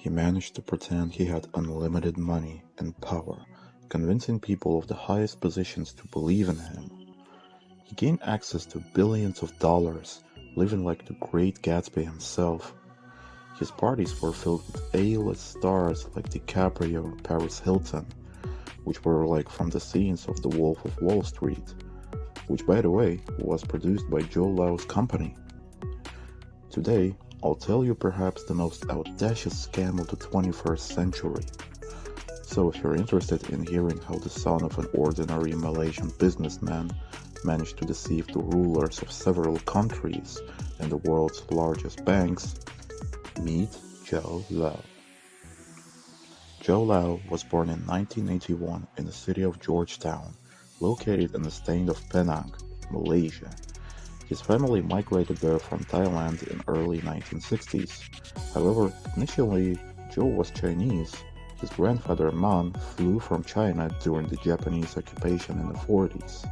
he managed to pretend he had unlimited money and power, convincing people of the highest positions to believe in him. He gained access to billions of dollars, living like the great Gatsby himself. His parties were filled with A-list stars like DiCaprio and Paris Hilton, which were like from the scenes of The Wolf of Wall Street, which by the way was produced by Joe Lau's company. Today, I'll tell you perhaps the most audacious scam of the 21st century. So if you're interested in hearing how the son of an ordinary Malaysian businessman managed to deceive the rulers of several countries and the world's largest banks, meet Joe Lau. Joe Lau was born in 1981 in the city of Georgetown, located in the state of Penang, Malaysia. His family migrated there from Thailand in early 1960s. However, initially Joe was Chinese. His grandfather Man flew from China during the Japanese occupation in the 40s.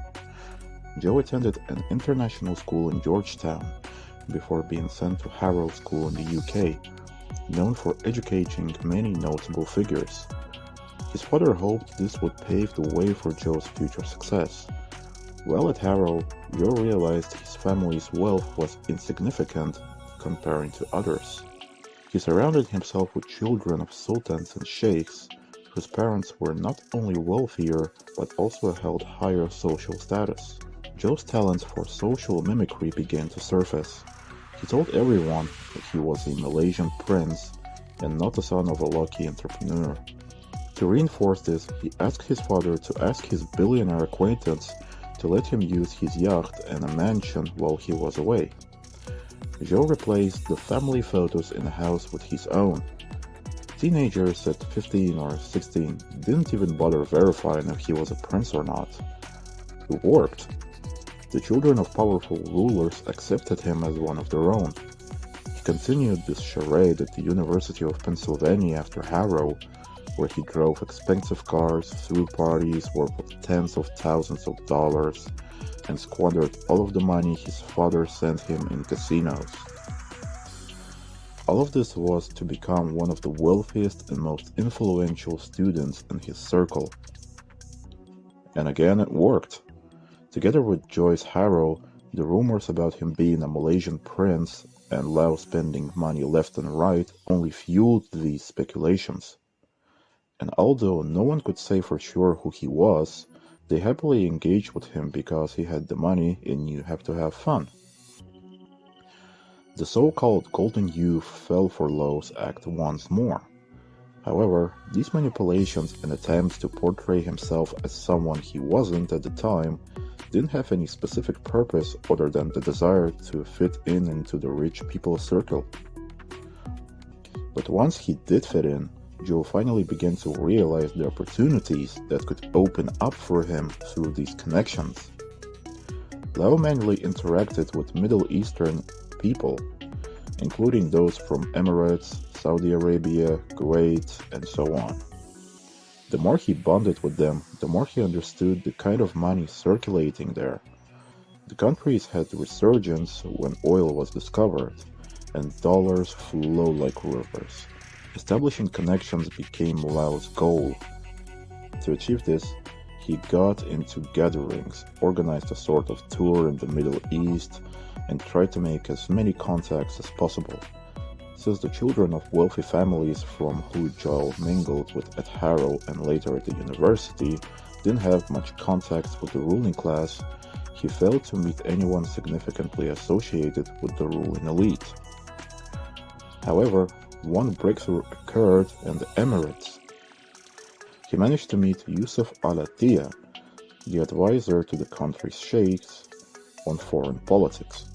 Joe attended an international school in Georgetown before being sent to Harrow School in the UK, known for educating many notable figures. His father hoped this would pave the way for Joe's future success. While at Harrow, Joe realized his family's wealth was insignificant comparing to others. He surrounded himself with children of sultans and sheikhs, whose parents were not only wealthier but also held higher social status. Joe's talents for social mimicry began to surface. He told everyone that he was a Malaysian prince and not the son of a lucky entrepreneur. To reinforce this, he asked his father to ask his billionaire acquaintance to let him use his yacht and a mansion while he was away. Joe replaced the family photos in the house with his own. Teenagers at 15 or 16 didn't even bother verifying if he was a prince or not. It worked. The children of powerful rulers accepted him as one of their own. He continued this charade at the University of Pennsylvania after Harrow, where he drove expensive cars, threw parties worth tens of thousands of dollars, and squandered all of the money his father sent him in casinos. All of this was to become one of the wealthiest and most influential students in his circle. And again, it worked. Together with Joyce Harrow, the rumors about him being a Malaysian prince and Lau spending money left and right only fueled these speculations. And although no one could say for sure who he was, they happily engaged with him because he had the money and you have to have fun. The so-called Golden Youth fell for Lau's act once more. However, these manipulations and attempts to portray himself as someone he wasn't at the time didn't have any specific purpose other than the desire to fit in into the rich people's circle. But once he did fit in, Joe finally began to realize the opportunities that could open up for him through these connections. Lau mainly interacted with Middle Eastern people, including those from Emirates, Saudi Arabia, Kuwait, and so on. The more he bonded with them, the more he understood the kind of money circulating there. The countries had resurgence when oil was discovered, and dollars flowed like rivers. Establishing connections became Lau's goal. To achieve this, he got into gatherings, organized a sort of tour in the Middle East, and tried to make as many contacts as possible. Since the children of wealthy families from who Joe mingled with at Harrow and later at the university didn't have much contact with the ruling class, he failed to meet anyone significantly associated with the ruling elite. However, one breakthrough occurred in the Emirates. He managed to meet Yusuf Al-Attiyah, the advisor to the country's sheikhs on foreign politics.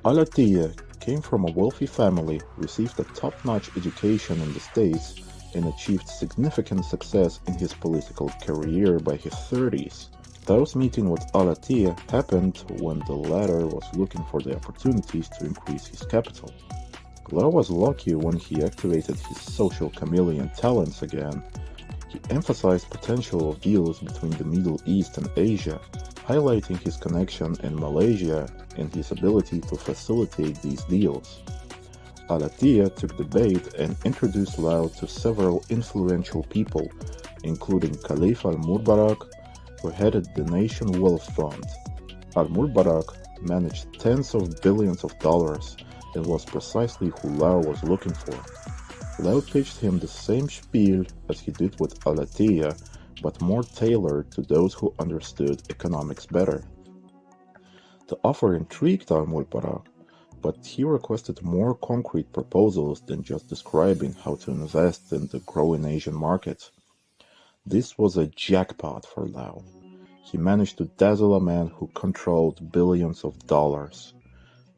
Al-Attiyah came from a wealthy family, received a top-notch education in the States, and achieved significant success in his political career by his 30s. Lau's meeting with Al-Attiyah happened when the latter was looking for the opportunities to increase his capital. Lau was lucky when he activated his social chameleon talents again. He emphasized potential of deals between the Middle East and Asia, highlighting his connection in Malaysia and his ability to facilitate these deals. Al-Attiyah took the bait and introduced Lao to several influential people, including Caliph al-Mubarak, who headed the Nation Wealth Fund. Al-Mubarak managed tens of billions of dollars and was precisely who Lao was looking for. Lao pitched him the same spiel as he did with Al-Attiyah, but more tailored to those who understood economics better. The offer intrigued Al-Mubarak, but he requested more concrete proposals than just describing how to invest in the growing Asian market. This was a jackpot for Lao. He managed to dazzle a man who controlled billions of dollars.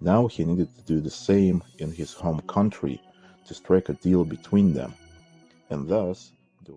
Now he needed to do the same in his home country to strike a deal between them, and thus the